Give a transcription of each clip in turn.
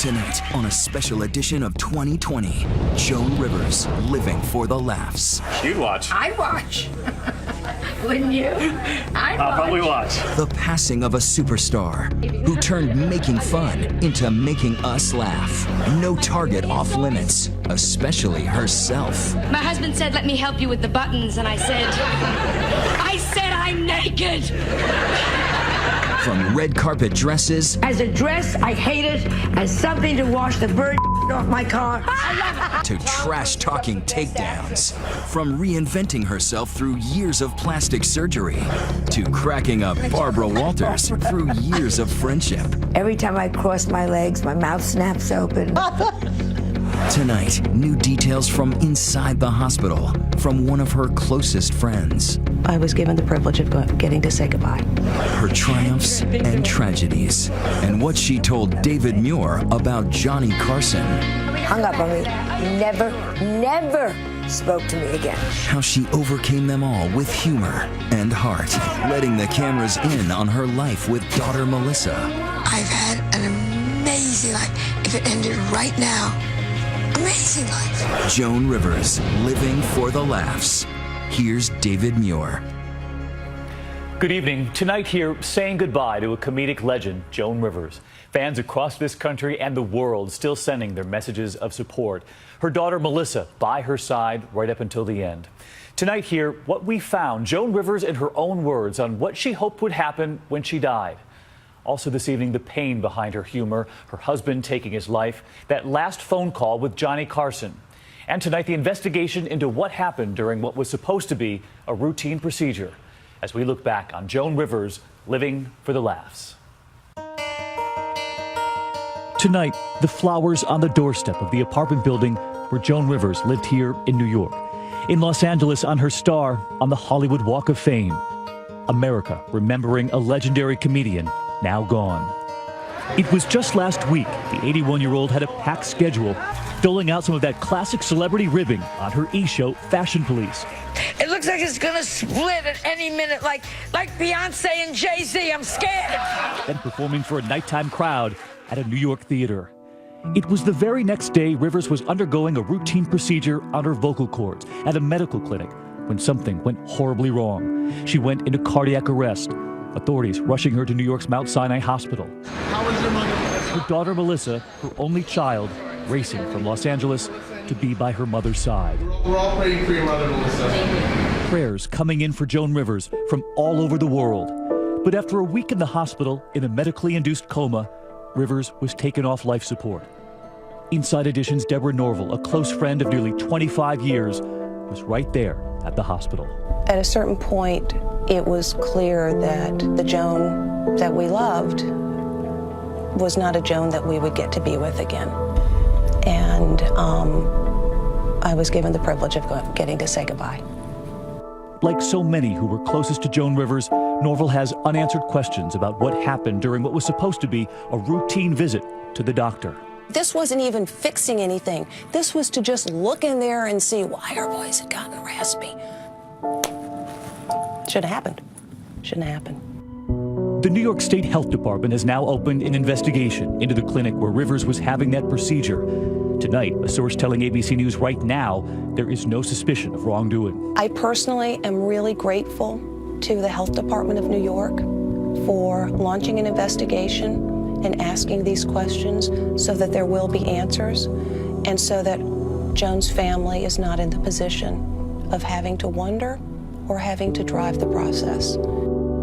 Tonight, on a special edition of 2020, Joan Rivers, living for the laughs. You'd watch. I'd watch. Wouldn't you? I'll probably watch. The passing of a superstar who turned making fun into making us laugh. No target off limits, especially herself. My husband said, "Let me help you with the buttons," and I said, "I'm naked." From red carpet dresses As a dress, I hate it. As something to wash the bird off my car, I love it. to trash-talking takedowns. From reinventing herself through years of plastic surgery to cracking up Barbara Walters through years of friendship. Every time I cross my legs, my mouth snaps open. Tonight, new details from inside the hospital from one of her closest friends. I was given the privilege of getting to say goodbye. Her triumphs and tragedies, and what she told David Muir about Johnny Carson. Hung up on me. Never spoke to me again. How she overcame them all with humor and heart, letting the cameras in on her life with daughter Melissa. I've had an amazing life. If it ended right now, amazing life. Joan Rivers, living for the laughs. Here's David Muir. Good evening. Tonight here, saying goodbye to a comedic legend, Joan Rivers. Fans across this country and the world still sending their messages of support. Her daughter Melissa by her side right up until the end. Tonight here, what we found, Joan Rivers in her own words on what she hoped would happen when she died. Also this evening, the pain behind her humor, her husband taking his life, that last phone call with Johnny Carson. And tonight, the investigation into what happened during what was supposed to be a routine procedure, as we look back on Joan Rivers living for the laughs. Tonight, the flowers on the doorstep of the apartment building where Joan Rivers lived here in New York. In Los Angeles, on her star on the Hollywood Walk of Fame. America remembering a legendary comedian now gone. It was just last week the 81-year-old had a packed schedule, doling out some of that classic celebrity ribbing on her E! Show, Fashion Police. It looks like it's gonna split at any minute, like Beyonce and Jay-Z. I'm scared. Then performing for a nighttime crowd at a New York theater. It was the very next day Rivers was undergoing a routine procedure on her vocal cords at a medical clinic when something went horribly wrong. She went into cardiac arrest. Authorities rushing her to New York's Mount Sinai Hospital. How is your mother? Her daughter Melissa, her only child, racing from Los Angeles to be by her mother's side. We're all praying for your mother, Melissa. Prayers coming in for Joan Rivers from all over the world. But after a week in the hospital in a medically induced coma, Rivers was taken off life support. Inside Edition's Deborah Norville, a close friend of nearly 25 years, was right there at the hospital. At a certain point, it was clear that the Joan that we loved was not a Joan that we would get to be with again. And I was given the privilege of getting to say goodbye. Like so many who were closest to Joan Rivers, Norville has unanswered questions about what happened during what was supposed to be a routine visit to the doctor. This wasn't even fixing anything. This was to just look in there and see why her voice had gotten raspy. Shouldn't have happened. Shouldn't have happened. The New York State Health Department has now opened an investigation into the clinic where Rivers was having that procedure. Tonight, a source telling ABC News right now there is no suspicion of wrongdoing. I personally am really grateful to the Health Department of New York for launching an investigation and asking these questions so that there will be answers and so that Joan's family is not in the position of having to wonder or having to drive the process.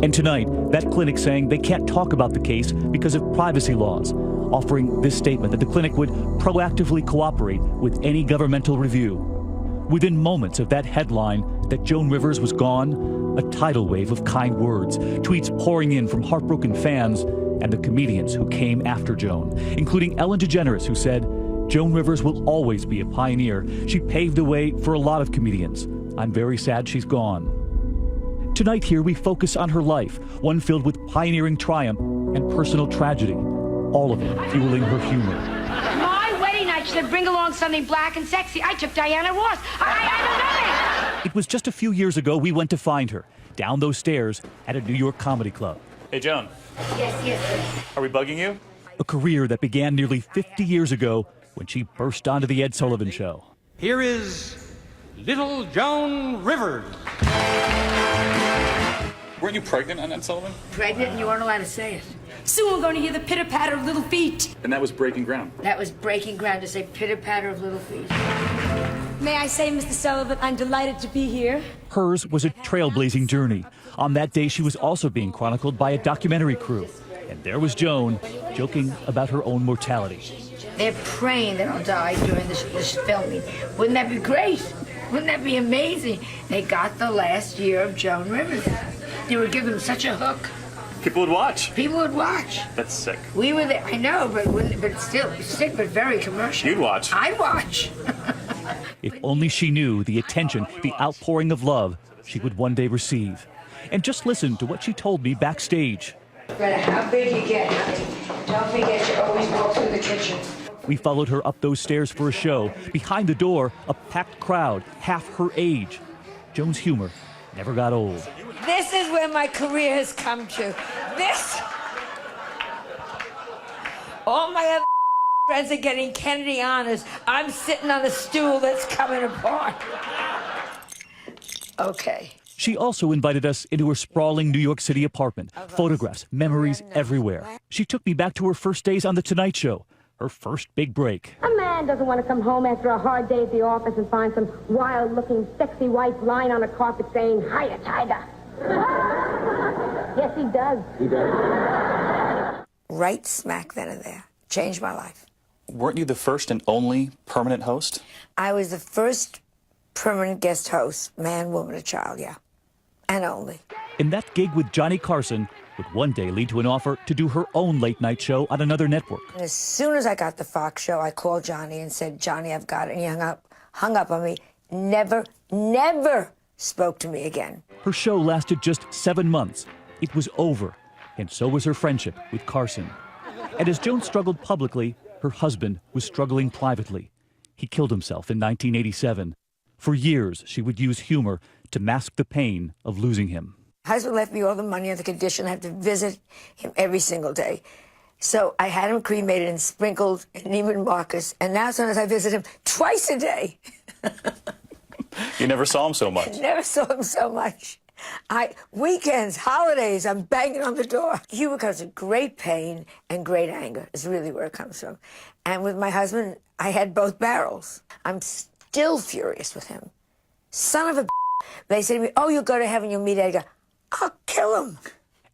And tonight, that clinic saying they can't talk about the case because of privacy laws, offering this statement that the clinic would proactively cooperate with any governmental review. Within moments of that headline that Joan Rivers was gone, a tidal wave of kind words, tweets pouring in from heartbroken fans and the comedians who came after Joan, including Ellen DeGeneres, who said, "Joan Rivers will always be a pioneer. She paved the way for a lot of comedians. I'm very sad she's gone." Tonight here we focus on her life, one filled with pioneering triumph and personal tragedy, all of it fueling her humor. My wedding night said bring along something black and sexy. I took Diana Ross. I don't know it. It was just a few years ago we went to find her, down those stairs at a New York comedy club. Hey, Joan. Yes. Are we bugging you? a career that began nearly 50 years ago when she burst onto The Ed Sullivan Show. Here is little Joan Rivers. Weren't you pregnant on Ed Sullivan? Pregnant and you weren't allowed to say it. Soon we're going to hear the pitter-patter of little feet. And that was breaking ground. That was breaking ground to say pitter-patter of little feet. May I say, Mr. Sullivan, I'm delighted to be here. Hers was a trailblazing journey. On that day, she was also being chronicled by a documentary crew. And there was Joan, joking about her own mortality. They're praying that I'll die during this filming. Wouldn't that be great? Wouldn't that be amazing? They got the last year of Joan Rivers. They would give them such a hook. People would watch. People would watch. That's sick. We were there. I know, but still sick, but very commercial. You'd watch. I'd watch. If only she knew the attention, the outpouring of love she would one day receive. And just listen to what she told me backstage. No matter how big you get, honey, don't forget you always walk through the kitchen. We followed her up those stairs for a show. Behind the door, a packed crowd, half her age. Joan's humor never got old. This is where my career has come to. This. All my other friends are getting Kennedy honors. I'm sitting on a stool that's coming apart. Okay. She also invited us into her sprawling New York City apartment. Photographs, memories everywhere. She took me back to her first days on The Tonight Show, her first big break. A man doesn't want to come home after a hard day at the office and find some wild-looking, sexy wife lying on a carpet saying, "Hiya, Tiger." Yes, he does. He does. Right smack then and there. Changed my life. Weren't you the first and only permanent host? I was the first permanent guest host, man, woman, or child, yeah. And only. And that gig with Johnny Carson would one day lead to an offer to do her own late-night show on another network. And as soon as I got the Fox show, I called Johnny and said, "Johnny, I've got it." And he hung up on me. Never spoke to me again. Her show lasted just 7 months. It was over, and so was her friendship with Carson. And as Joan struggled publicly, her husband was struggling privately. He killed himself in 1987. For years, she would use humor to mask the pain of losing him. My husband left me all the money on the condition I have to visit him every single day. So I had him cremated and sprinkled in Neiman Marcus, and now sometimes I visit him twice a day. You never saw him so much. Never saw him so much. Weekends, holidays, I'm banging on the door. Humor comes with great pain and great anger is really where it comes from. And with my husband, I had both barrels. I'm still furious with him. Son of a They say to me, "Oh, you'll go to heaven, you'll meet Edgar." I'll kill him.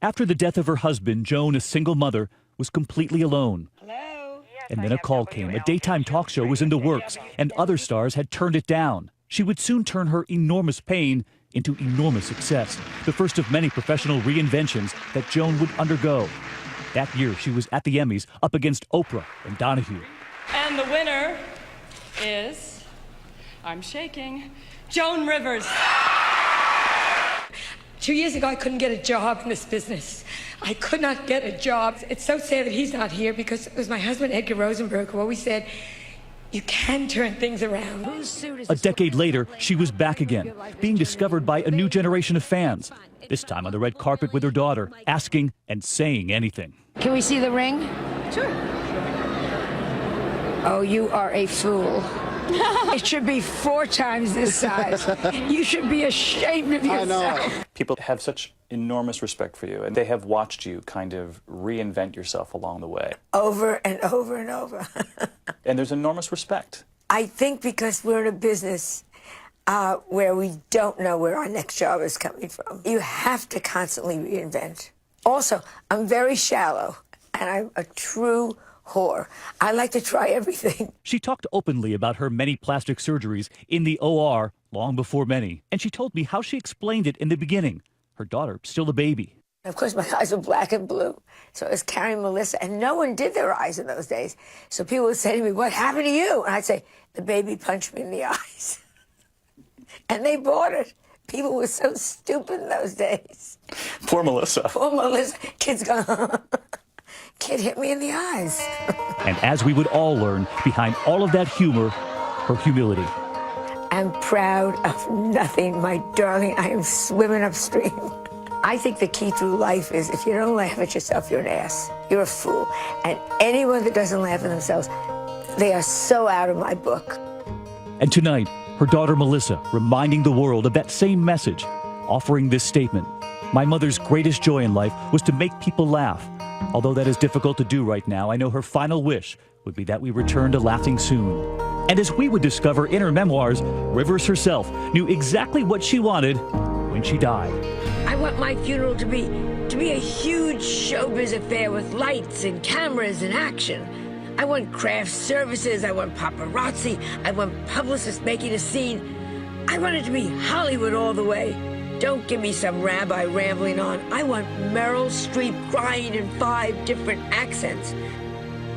After the death of her husband, Joan, a single mother, was completely alone. Hello? And then a call came. A daytime talk show was in the works, and other stars had turned it down. She would soon turn her enormous pain into enormous success, the first of many professional reinventions that Joan would undergo. That year, she was at the Emmys up against Oprah and Donahue. And the winner is, I'm shaking, Joan Rivers. 2 years ago, I couldn't get a job in this business. I could not get a job. It's so sad that he's not here because it was my husband, Edgar Rosenberg, who always said, "You can turn things around." A decade later, she was back again, being discovered by a new generation of fans, this time on the red carpet with her daughter, asking and saying anything. Can we see the ring? Sure. Oh, you are a fool. It should be 4 times this size. You should be ashamed of yourself. I know. People have such enormous respect for you, and they have watched you kind of reinvent yourself along the way. Over and over and over. And there's enormous respect. I think because we're in a business where we don't know where our next job is coming from. You have to constantly reinvent. Also, I'm very shallow, and I'm a true whore. I like to try everything. She talked openly about her many plastic surgeries in the OR long before many, and she told me how she explained it in the beginning. Her daughter, still a baby. Of course, my eyes were black and blue, so I was carrying Melissa, and no one did their eyes in those days. So people would say to me, "What happened to you?" And I'd say, "The baby punched me in the eyes." And they bought it. People were so stupid in those days. Poor Melissa. Poor Melissa. Kids go, "Kid hit me in the eyes." And as we would all learn, behind all of that humor, her humility. I'm proud of nothing, my darling. I am swimming upstream. I think the key through life is if you don't laugh at yourself, you're an ass. You're a fool. And anyone that doesn't laugh at themselves, they are so out of my book. And tonight, her daughter Melissa reminding the world of that same message, offering this statement. My mother's greatest joy in life was to make people laugh. Although that is difficult to do right now, I know her final wish would be that we return to laughing soon. And as we would discover in her memoirs, Rivers herself knew exactly what she wanted when she died. I want my funeral to be a huge showbiz affair with lights and cameras and action. I want craft services, I want paparazzi, I want publicists making a scene. I want it to be Hollywood all the way. Don't give me some rabbi rambling on. I want Meryl Streep crying in 5 different accents.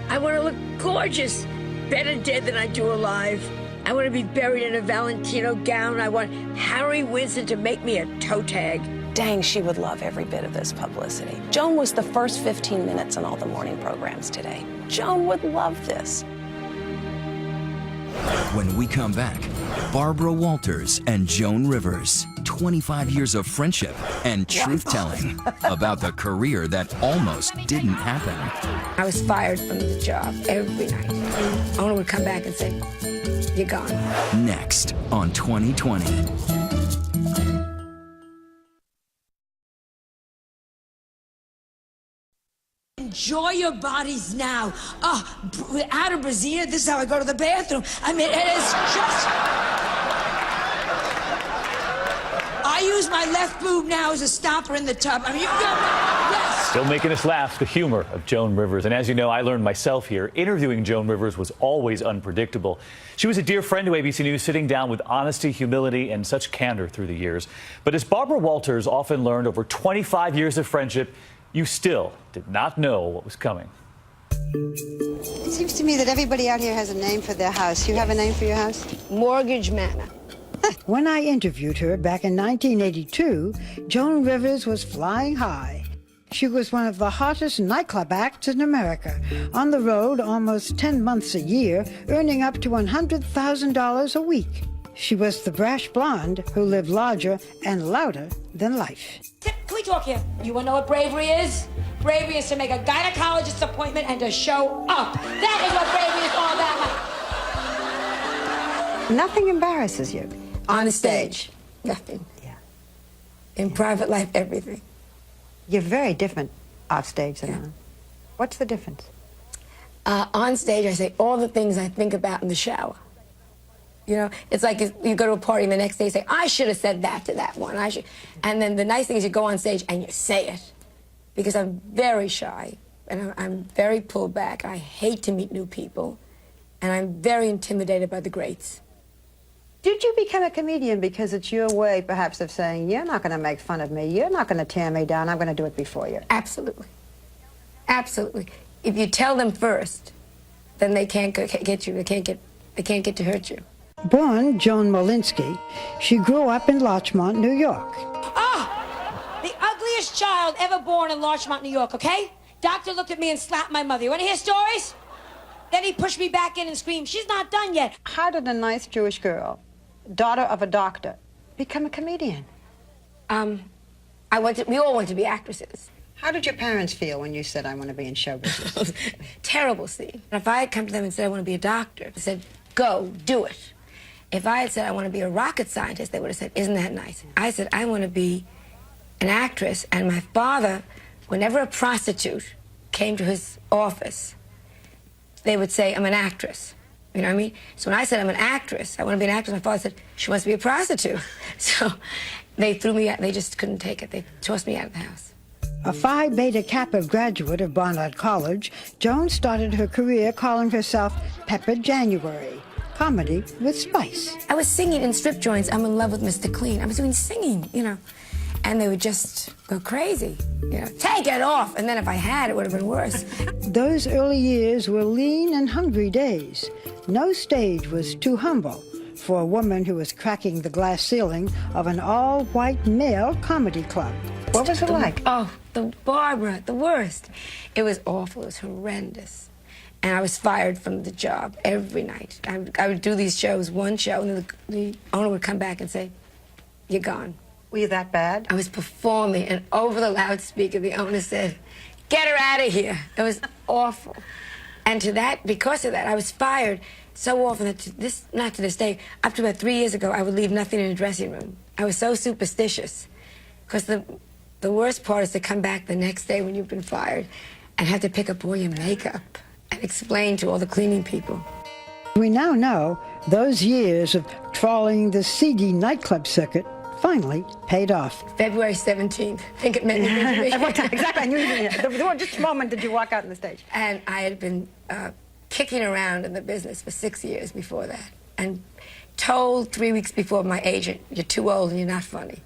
I want to look gorgeous, better dead than I do alive. I want to be buried in a Valentino gown. I want Harry Winston to make me a toe tag. Dang, she would love every bit of this publicity. Joan was the first 15 minutes on all the morning programs today. Joan would love this. When we come back, Barbara Walters and Joan Rivers, 25 years of friendship and truth-telling about the career that almost didn't happen. I was fired from the job every night. Owner would come back and say, "You're gone." Next on 2020. Enjoy your bodies now. Out of brassiere, this is how I go to the bathroom. I mean, it is just... I use my left boob now as a stopper in the tub. I mean, yes. Still making us laugh, the humor of Joan Rivers. And as you know, I learned myself here, interviewing Joan Rivers was always unpredictable. She was a dear friend to ABC News, sitting down with honesty, humility, and such candor through the years. But as Barbara Walters often learned over 25 years of friendship, you still did not know what was coming. It seems to me that everybody out here has a name for their house. You have a name for your house? Mortgage Manor. When I interviewed her back in 1982, Joan Rivers was flying high. She was one of the hottest nightclub acts in America, on the road almost 10 months a year, earning up to $100,000 a week. She was the brash blonde who lived larger and louder than life. Can we talk here? You want to know what bravery is? Bravery is to make a gynecologist appointment and to show up. That is what bravery is all about. Nothing embarrasses you. On stage, nothing. Yeah. In private life, everything. You're very different off stage than on. What's the difference? On stage, I say all the things I think about in the shower. You know, it's like you go to a party and the next day you say, I should have said that to that one. I should. And then the nice thing is you go on stage and you say it. Because I'm very shy and I'm very pulled back. I hate to meet new people. And I'm very intimidated by the greats. Did you become a comedian because it's your way, perhaps, of saying, you're not going to make fun of me, you're not going to tear me down, I'm going to do it before you? Absolutely. Absolutely. If you tell them first, then they can't get you. They can't get to hurt you. Born Joan Molinsky, she grew up in Larchmont, New York. The ugliest child ever born in Larchmont, New York, okay? Doctor looked at me and slapped my mother. You want to hear stories? Then he pushed me back in and screamed, she's not done yet. How did a nice Jewish girl, daughter of a doctor, become a comedian? We all want to be actresses. How did your parents feel when you said, I want to be in show business? Terrible scene. If I had come to them and said, I want to be a doctor, they said, go, do it. If I had said, I want to be a rocket scientist, they would have said, isn't that nice? I said, I want to be an actress. And my father, whenever a prostitute came to his office, they would say, I'm an actress. You know what I mean? So when I said, I'm an actress, I want to be an actress, my father said, she wants to be a prostitute. So they threw me out. They just couldn't take it. They tossed me out of the house. A Phi Beta Kappa graduate of Barnard College, Joan started her career calling herself Pepper January. Comedy with spice. I was singing in strip joints, I'm in love with Mr. Clean. I was doing singing, you know, and they would just go crazy, you know, take it off. And then if I had, it would have been worse. Those early years were lean and hungry days. No stage was too humble for a woman who was cracking the glass ceiling of an all-white male comedy club. What was it like? Oh, Barbara, the worst. It was awful, it was horrendous. And I was fired from the job every night. I would do these shows, one show, and the owner would come back and say, you're gone. Were you that bad? I was performing, and over the loudspeaker, the owner said, "Get her out of here." It was awful. And because of that, I was fired so often that not to this day, up to about 3 years ago, I would leave nothing in the dressing room. I was so superstitious. Because the worst part is to come back the next day when you've been fired and have to pick up all your makeup and explain to all the cleaning people. We now know those years of trawling the seedy nightclub circuit finally paid off. February 17th. I think it meant anything to me. At what time? Exactly. I knew you did. Just a moment did you walk out on the stage. And I had been kicking around in the business for 6 years before that, and told 3 weeks before my agent, "You're too old and you're not funny."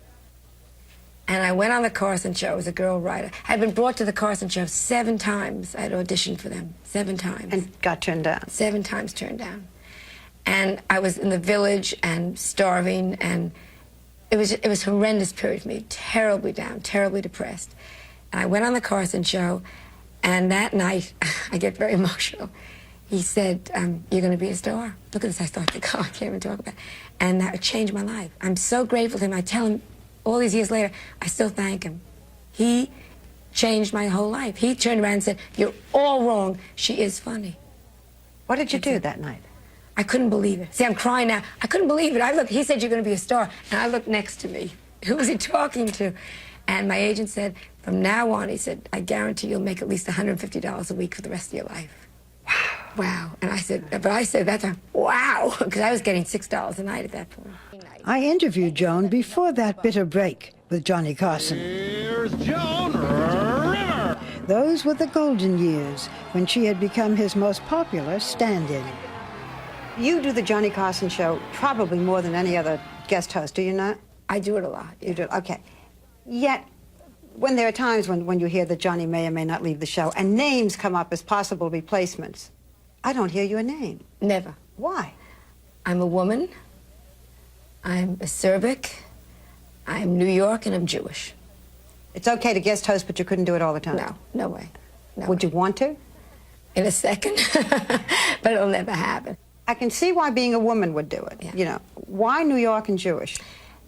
And I went on the Carson show as a girl writer. I had been brought to the Carson show 7 times. I had auditioned for them 7 times. And got turned down. 7 times turned down. And I was in the Village and starving, and it was a horrendous period for me. Terribly down, terribly depressed. And I went on the Carson show, and that night, I get very emotional. He said, "You're going to be a star." Look at this, I start to go, I can't even talk about it. And that changed my life. I'm so grateful to him. I tell him all these years later, I still thank him. He changed my whole life. He turned around and said, "You're all wrong. She is funny." What did you do that night? I couldn't believe it. See, I'm crying now. I couldn't believe it. He said, "You're going to be a star." And I looked next to me. Who was he talking to? And my agent said, "From now on," he said, "I guarantee you'll make at least $150 a week for the rest of your life." Wow. And I said that time, wow, because I was getting $6 a night at that point. I interviewed Joan before that bitter break with Johnny Carson. Here's Joan Rivers. Those were the golden years when she had become his most popular stand-in. You do the Johnny Carson show probably more than any other guest host, do you not? I do it a lot. Yeah. You do it, okay. Yet, when there are times when you hear that Johnny may or may not leave the show, and names come up as possible replacements, I don't hear your name. Never. Why? I'm a woman. I'm acerbic. I'm New York, and I'm Jewish. It's okay to guest host, but you couldn't do it all the time? No, no way. No Would way. you want to? In a second, but it'll never happen. I can see why being a woman would do it. Yeah. You know, why New York and Jewish?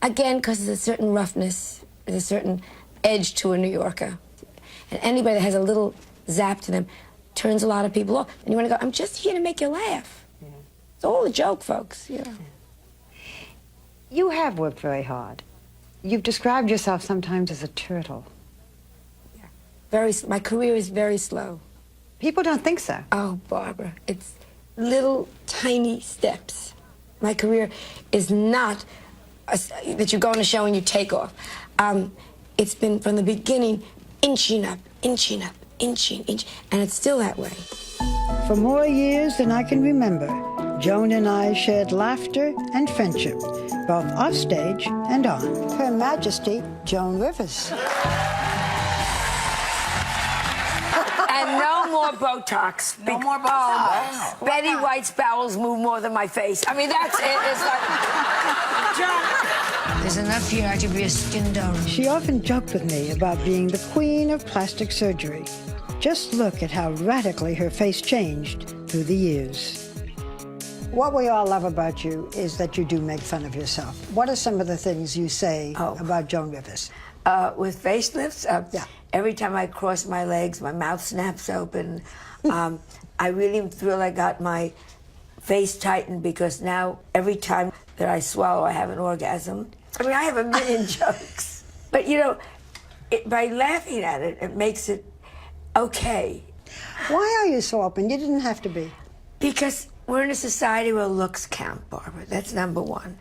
Again, because there's a certain roughness, there's a certain edge to a New Yorker. And anybody that has a little zap to them turns a lot of people off. And you want to go, "I'm just here to make you laugh." Yeah. It's all a joke, folks. You know. You have worked very hard. You've described yourself sometimes as a turtle. Yeah. My career is very slow. People don't think so. Oh, Barbara, it's little tiny steps. My career is not that you go on a show and you take off. It's been from the beginning, inching up, inching up, inching, and it's still that way. For more years than I can remember, Joan and I shared laughter and friendship, both offstage and on. Her Majesty, Joan Rivers. And no more Botox. No more Botox. Oh, Betty White's bowels move more than my face. I mean, that's it. It's like, there's enough here I could be a skin donor. She often joked with me about being the queen of plastic surgery. Just look at how radically her face changed through the years. What we all love about you is that you do make fun of yourself. What are some of the things you say about Joan Rivers? With facelifts, every time I cross my legs, my mouth snaps open. I really feel I got my face tightened because now every time that I swallow, I have an orgasm. I mean, I have a million jokes. But, you know, by laughing at it, it makes it okay. Why are you so open? You didn't have to be. Because we're in a society where looks count, Barbara. That's number one.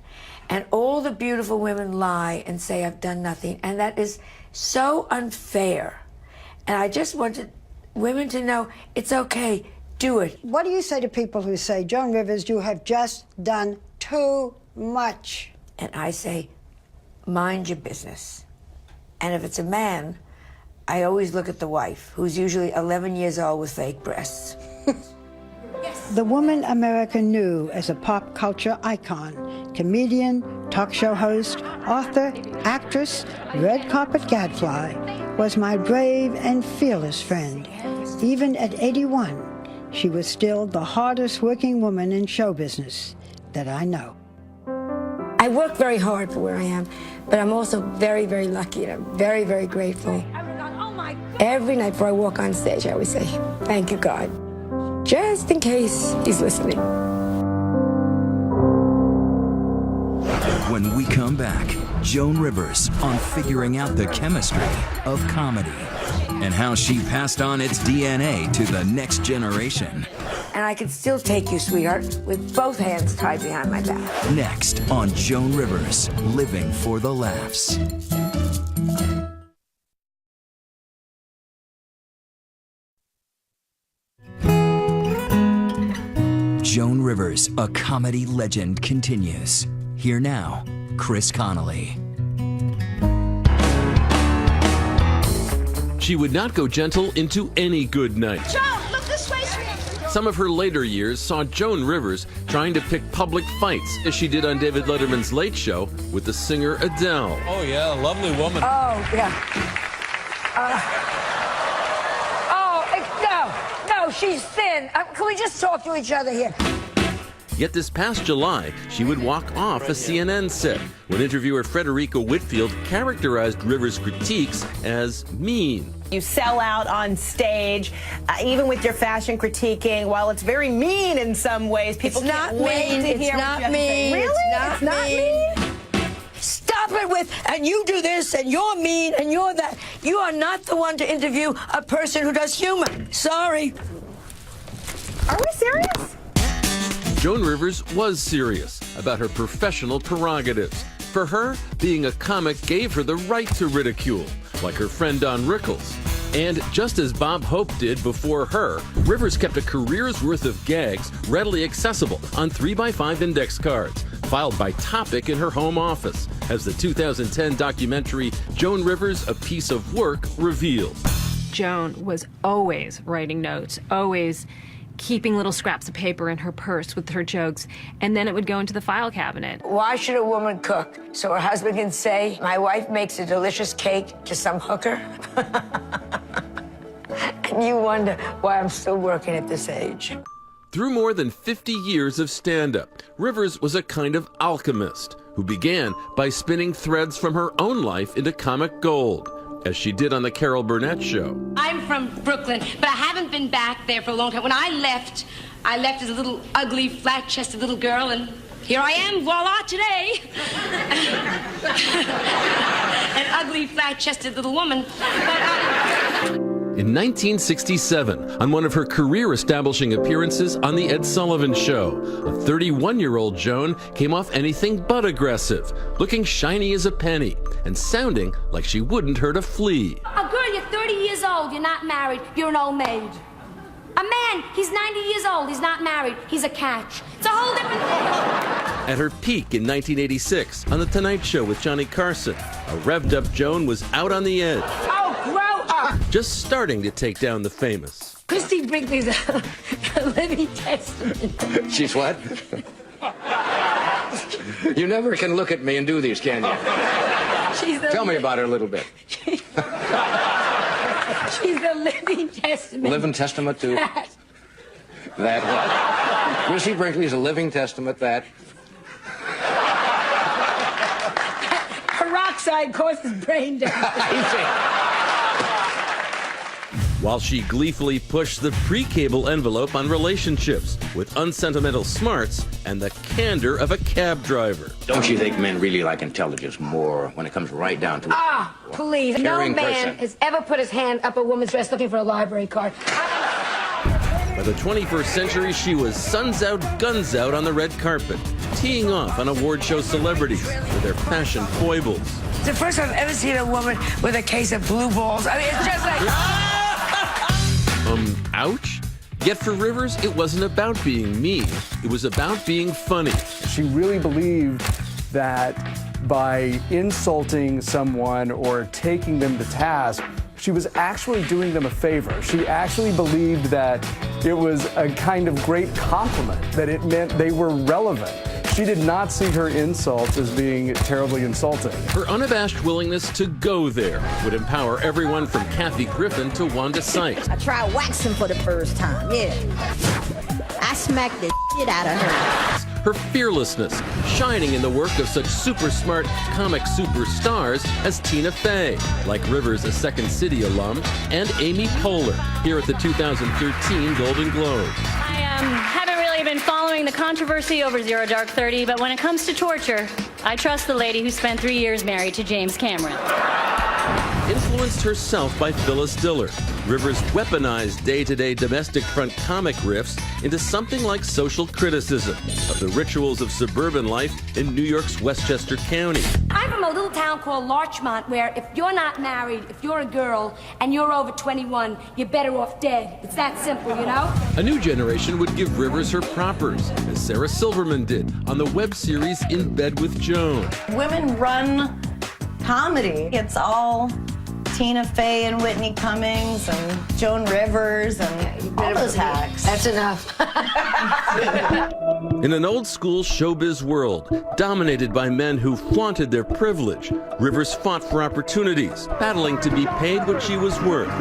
And all the beautiful women lie and say, "I've done nothing." And that is so unfair. And I just wanted women to know it's okay. Do it. What do you say to people who say, "Joan Rivers, you have just done too much"? And I say, mind your business. And if it's a man, I always look at the wife, who's usually 11 years old with fake breasts. The woman America knew as a pop culture icon, comedian, talk show host, author, actress, red carpet gadfly, was my brave and fearless friend. Even at 81, she was still the hardest working woman in show business that I know. I work very hard for where I am, but I'm also very, very lucky, and I'm very, very grateful. Every night before I walk on stage, I always say, thank you, God, just in case he's listening. When we come back, Joan Rivers on figuring out the chemistry of comedy and how she passed on its DNA to the next generation. And I can still take you, sweetheart, with both hands tied behind my back. Next on Joan Rivers, Living for the Laughs. Joan Rivers, a comedy legend, continues. Here now, Chris Connolly. She would not go gentle into any good night. Joan, look this way, sweetie. Some of her later years saw Joan Rivers trying to pick public fights, as she did on David Letterman's Late Show with the singer Adele. Oh, yeah, lovely woman. Oh, yeah. No, she's thin. Can we just talk to each other here? Yet this past July, she would walk off a CNN set when interviewer Frederica Whitfield characterized Rivers' critiques as mean. You sell out on stage, even with your fashion critiquing. While it's very mean in some ways, people can't wait to hear what you have to say. Really? It's not mean? Stop it with, and you do this, and you're mean, and you're that. You are not the one to interview a person who does humor. Sorry. Are we serious? Joan Rivers was serious about her professional prerogatives. For her, being a comic gave her the right to ridicule, like her friend Don Rickles. And just as Bob Hope did before her, Rivers kept a career's worth of gags readily accessible on 3x5 index cards, filed by topic in her home office, as the 2010 documentary Joan Rivers, A Piece of Work reveals. Joan was always writing notes, always keeping little scraps of paper in her purse with her jokes, and then it would go into the file cabinet. Why should a woman cook? So her husband can say, my wife makes a delicious cake to some hooker? And you wonder why I'm still working at this age. Through more than 50 years of stand-up, Rivers was a kind of alchemist who began by spinning threads from her own life into comic gold, as she did on the Carol Burnett Show. I'm from Brooklyn, but I haven't been back there for a long time. When I left as a little ugly, flat-chested little girl, and here I am, voila, today. An ugly, flat-chested little woman. In 1967, on one of her career-establishing appearances on The Ed Sullivan Show, a 31-year-old Joan came off anything but aggressive, looking shiny as a penny and sounding like she wouldn't hurt a flea. A girl, you're 30 years old, you're not married, you're an old maid. A man, he's 90 years old, he's not married, he's a catch. It's a whole different thing. At her peak in 1986, on The Tonight Show with Johnny Carson, a revved-up Joan was out on the edge. Oh, grow up! Just starting to take down the famous. Christy Brinkley's a living testament. She's what? You never can look at me and do these, can you? Tell me about her a little bit. She's a living testament. Living testament to that what? Christy Brinkley's a living testament that. Peroxide causes brain damage. While she gleefully pushed the pre-cable envelope on relationships with unsentimental smarts and the candor of a cab driver. Don't you think men really like intelligence more when it comes right down to it? Ah, please. No Caring man person. has ever put his hand up a woman's dress looking for a library card. By the 21st century, she was suns out, guns out on the red carpet, teeing off on award show celebrities with their fashion foibles. It's the first time I've ever seen a woman with a case of blue balls. I mean, it's just like... Ouch? Yet for Rivers, it wasn't about being mean. It was about being funny. She really believed that by insulting someone or taking them to task, she was actually doing them a favor. She actually believed that it was a kind of great compliment, that it meant they were relevant. She did not see her insults as being terribly insulting. Her unabashed willingness to go there would empower everyone from Kathy Griffin to Wanda Sykes. I tried waxing for the first time, yeah. I smacked the shit out of her. her fearlessness, shining in the work of such super smart comic superstars as Tina Fey, like Rivers, a Second City alum, and Amy Poehler, here at the 2013 Golden Globes. I haven't really been following the controversy over Zero Dark 30, but when it comes to torture, I trust the lady who spent 3 years married to James Cameron. Influenced herself by Phyllis Diller, Rivers weaponized day-to-day domestic front comic riffs into something like social criticism of the rituals of suburban life in New York's Westchester County. I'm from a little town called Larchmont, where if you're not married, if you're a girl, and you're over 21, you're better off dead. It's that simple, you know? A new generation would give Rivers her propers, as Sarah Silverman did on the web series In Bed with Joan. Women run comedy. It's all Tina Fey and Whitney Cummings and Joan Rivers and all those hacks. That's enough. In an old-school showbiz world, dominated by men who flaunted their privilege, Rivers fought for opportunities, battling to be paid what she was worth,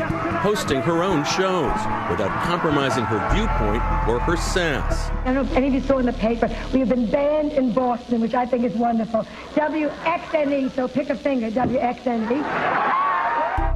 hosting her own shows without compromising her viewpoint or her sass. I don't know if any of you saw in the paper, we have been banned in Boston, which I think is wonderful. WXNE, so pick a finger, WXNE.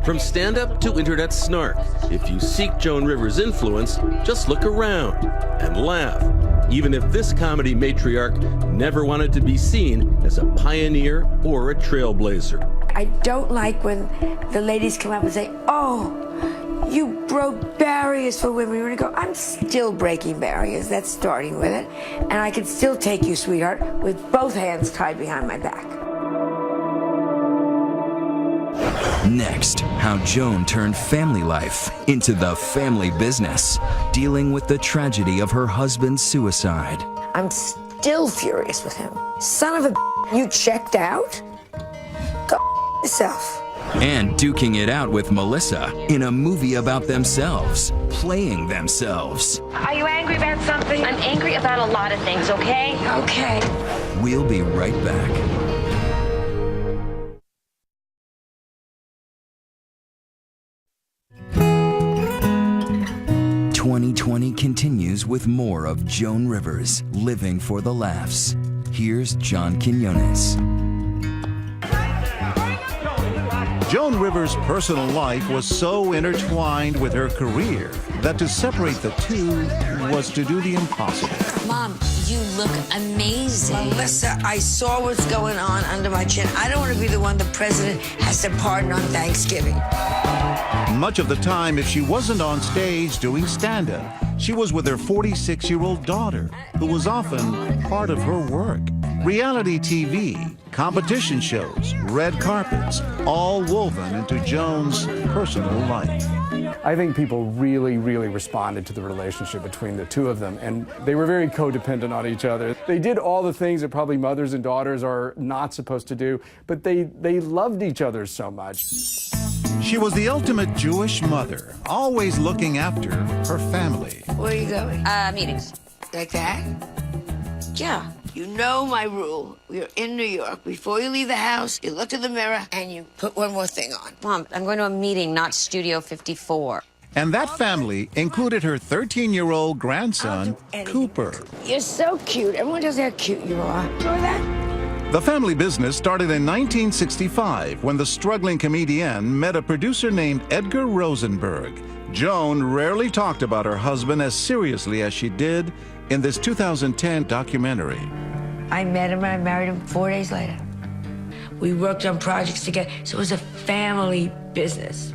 From stand-up to internet snark, if you seek Joan Rivers' influence, just look around and laugh, even if this comedy matriarch never wanted to be seen as a pioneer or a trailblazer. I don't like when the ladies come up and say, oh, you broke barriers for women. You're gonna go, I'm still breaking barriers. That's starting with it. And I can still take you, sweetheart, with both hands tied behind my back. Next, how Joan turned family life into the family business, dealing with the tragedy of her husband's suicide. I'm still furious with him. Son of a, you checked out? Go yourself. And duking it out with Melissa in a movie about themselves, playing themselves. Are you angry about something? I'm angry about a lot of things, okay? Okay. We'll be right back. 2020 continues with more of Joan Rivers, living for the laughs. Here's John Quinones. Joan Rivers' personal life was so intertwined with her career that to separate the two was to do the impossible. Mom, you look amazing. Melissa, I saw what's going on under my chin. I don't want to be the one the president has to pardon on Thanksgiving. Much of the time, if she wasn't on stage doing stand-up, she was with her 46-year-old daughter, who was often part of her work. Reality TV, competition shows, red carpets, all woven into Joan's personal life. I think people really, really responded to the relationship between the two of them, and they were very codependent on each other. They did all the things that probably mothers and daughters are not supposed to do, but they loved each other so much. She was the ultimate Jewish mother, always looking after her family. Where are you going? Meetings. Like that? Yeah. You know my rule. We're in New York. Before you leave the house, you look in the mirror and you put one more thing on. Mom, I'm going to a meeting, not Studio 54. And that family included her 13-year-old grandson, Cooper. You're so cute. Everyone knows how cute you are. You know that? The family business started in 1965 when the struggling comedian met a producer named Edgar Rosenberg. Joan rarely talked about her husband as seriously as she did in this 2010 documentary. I met him and I married him 4 days later. We worked on projects together, so it was a family business.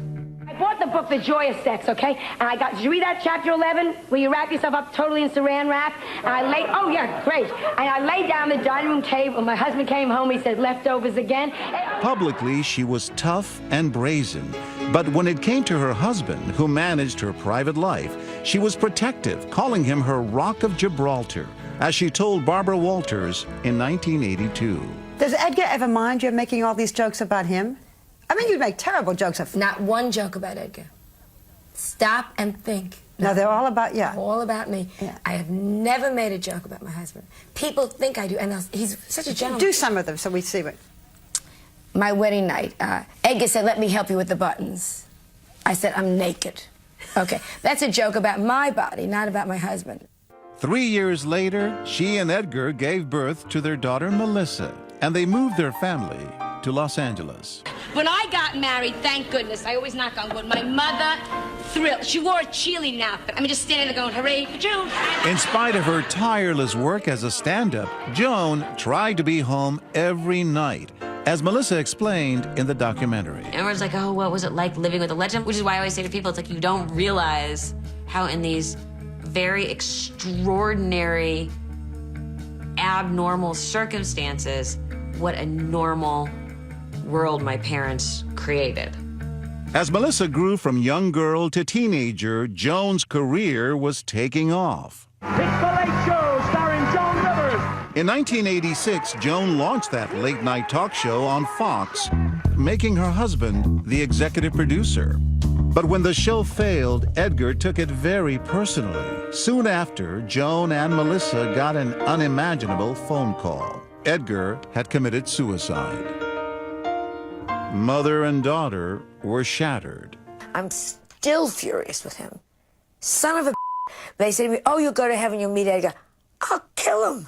I bought the book, The Joy of Sex, okay? And I got, did you read that, chapter 11, where you wrap yourself up totally in saran wrap? And I laid, oh yeah, great. And I laid down at the dining room table. My husband came home, he said, leftovers again. Publicly, she was tough and brazen. But when it came to her husband, who managed her private life, she was protective, calling him her Rock of Gibraltar, as she told Barbara Walters in 1982. Does Edgar ever mind you making all these jokes about him? I mean, you'd make terrible jokes of... Not one joke about Edgar. Stop and think. No, they're all about, yeah. All about me. Yeah. I have never made a joke about my husband. People think I do, and he's such a gentleman. Do some of them so we see what... My wedding night, Edgar said, let me help you with the buttons. I said, I'm naked. Okay, that's a joke about my body, not about my husband. 3 years later, she and Edgar gave birth to their daughter Melissa, and they moved their family to Los Angeles. When I got married, thank goodness, I always knock on wood, my mother thrilled. She wore a cheerleading outfit. I mean, just standing there going, hooray for Joan. In spite of her tireless work as a stand-up, Joan tried to be home every night, as Melissa explained in the documentary. Everyone's like, oh, what was it like living with a legend? Which is why I always say to people, it's like you don't realize how in these very extraordinary, abnormal circumstances, what a normal world my parents created. As Melissa grew from young girl to teenager, Joan's career was taking off. It's the Late Show starring Joan Rivers. In 1986, Joan launched that late-night talk show on Fox, making her husband the executive producer. But when the show failed, Edgar took it very personally. Soon after, Joan and Melissa got an unimaginable phone call. Edgar had committed suicide. Mother and daughter were shattered. I'm still furious with him. Son of a They say to me, oh, you'll go to heaven, you'll meet Edgar. I'll kill him.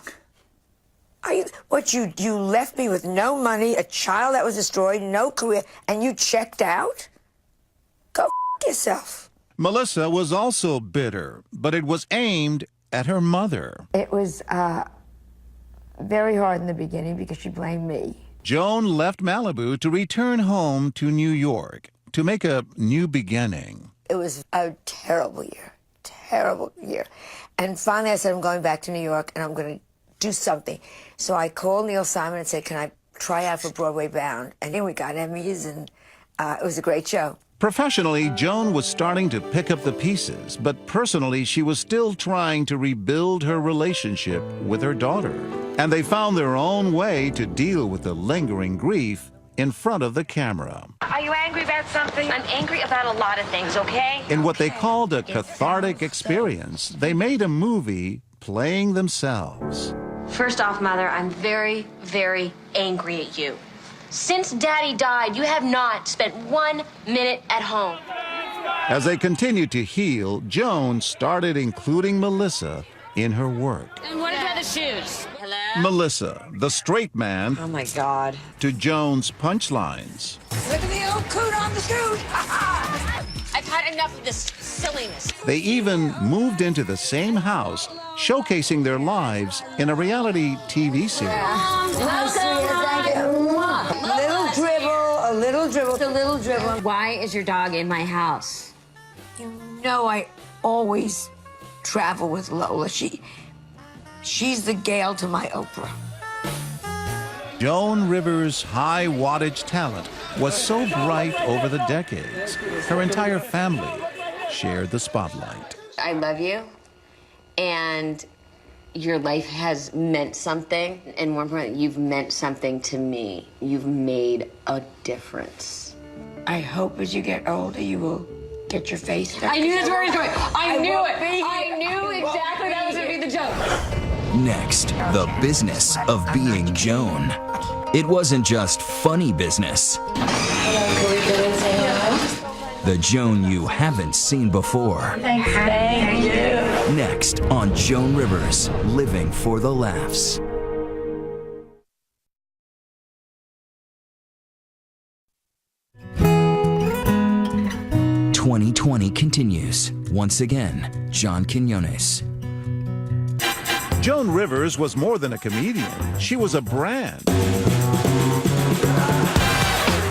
You left me with no money, a child that was destroyed, no career, and you checked out? Go yourself. Melissa was also bitter, but it was aimed at her mother. It was very hard in the beginning because she blamed me. Joan left Malibu to return home to New York to make a new beginning. It was a terrible year. And finally I said, I'm going back to New York and I'm going to do something. So I called Neil Simon and said, can I try out for Broadway Bound? And then we got Emmys, and it was a great show. Professionally, Joan was starting to pick up the pieces, but personally, she was still trying to rebuild her relationship with her daughter. And they found their own way to deal with the lingering grief in front of the camera. Are you angry about something? I'm angry about a lot of things, okay? In what they called a cathartic experience, they made a movie playing themselves. First off, Mother, I'm very, very angry at you. Since Daddy died, you have not spent 1 minute at home. As they continued to heal, Joan started including Melissa in her work. And what about the shoes? Hello? Melissa, the straight man. Oh, my God. To Joan's punchlines. Look at the old coot on the scoot. I've had enough of this silliness. They even moved into the same house, showcasing their lives in a reality TV series. A little dribble. Why is your dog in my house? You know I always travel with Lola. She's the Gail to my Oprah. Joan Rivers' high wattage talent was so bright over the decades. Her entire family shared the spotlight. I love you, and your life has meant something, and more importantly, you've meant something to me. You've made a difference. I hope as you get older, you will get your face done. I knew that's where it was going. I knew it. I knew exactly that was going to be the joke. Next, the business of being Joan. It wasn't just funny business. The Joan you haven't seen before. Thank you. Next on Joan Rivers, Living for the Laughs. "2020 continues. Once again, John Quinones. Joan Rivers was more than a comedian. She was a brand.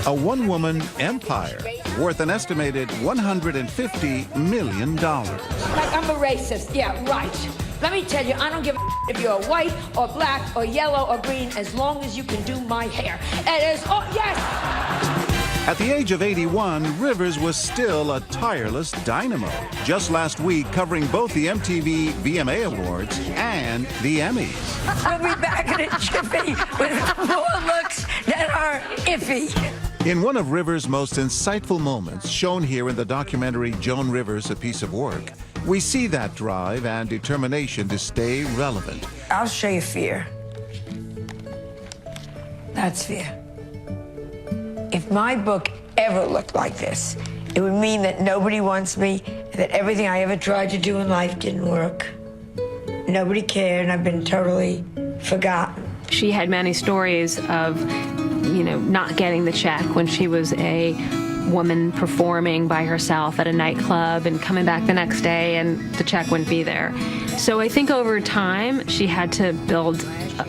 A one-woman empire worth an estimated $150 million. Like I'm a racist. Yeah, right. Let me tell you, I don't give a if you're white or black or yellow or green, as long as you can do my hair. It is, oh, yes! At the age of 81, Rivers was still a tireless dynamo. Just last week, covering both the MTV VMA Awards and the Emmys. We'll be back in a jiffy with more looks that are iffy. In one of Rivers' most insightful moments, shown here in the documentary Joan Rivers, A Piece of Work, we see that drive and determination to stay relevant. I'll show you fear. That's fear. If my book ever looked like this, it would mean that nobody wants me, and that everything I ever tried to do in life didn't work. nobody cared, and I've been totally forgotten. She had many stories of, not getting the check when she was a woman performing by herself at a nightclub and coming back the next day and the check wouldn't be there. So I think over time she had to build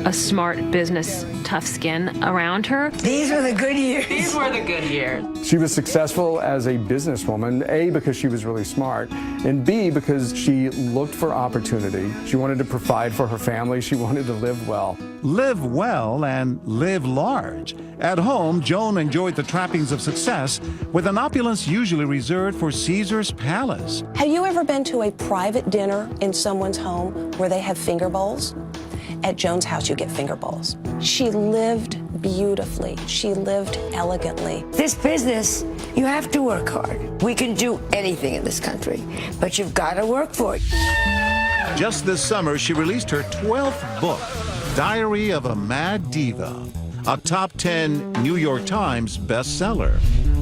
a smart business, tough skin around her. These were the good years. These were the good years. She was successful as a businesswoman, A, because she was really smart, and B, because she looked for opportunity. She wanted to provide for her family. She wanted to live well. Live well and live large. At home, Joan enjoyed the trappings of success with an opulence usually reserved for Caesar's palace. Have you ever been to a private dinner in someone's home where they have finger bowls? At Joan's house, you get finger bowls. She lived beautifully. She lived elegantly. This business, you have to work hard. We can do anything in this country, but you've got to work for it. Just this summer, she released her 12th book, Diary of a Mad Diva, a top 10 New York Times bestseller.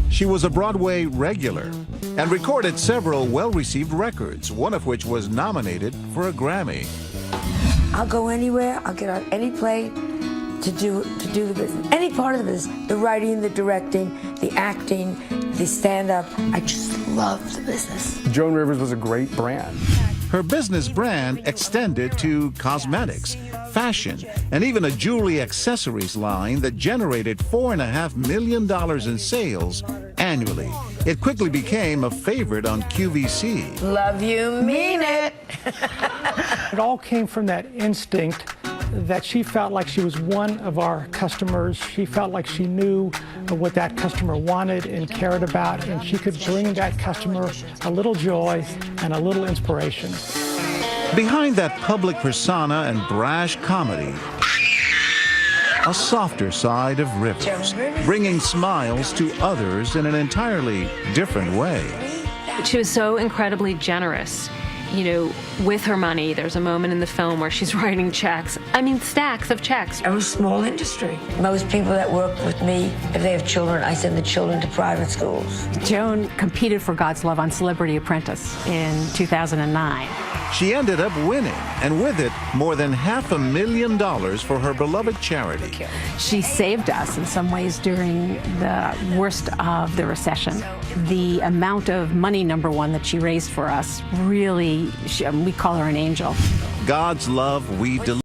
She was a Broadway regular and recorded several well-received records, one of which was nominated for a Grammy. I'll go anywhere. I'll get on any plane to do the business. Any part of the business. The writing, the directing, the acting, the stand-up. I just love the business. Joan Rivers was a great brand. Her business brand extended to cosmetics, fashion, and even a jewelry accessories line that generated $4.5 million in sales annually. It quickly became a favorite on QVC. Love you, mean it. It all came from that instinct that she felt like she was one of our customers. She felt like she knew what that customer wanted and cared about, and she could bring that customer a little joy and a little inspiration. Behind that public persona and brash comedy, a softer side of Rivers, bringing smiles to others in an entirely different way. She was so incredibly generous. With her money. There's a moment in the film where she's writing checks. I mean, stacks of checks. I was a small industry. Most people that work with me, if they have children, I send the children to private schools. Joan competed for God's Love on Celebrity Apprentice in 2009. She ended up winning, and with it, more than $500,000 for her beloved charity. She saved us in some ways during the worst of the recession. The amount of money, number one, that she raised for us, really, we call her an angel. God's love we deliver.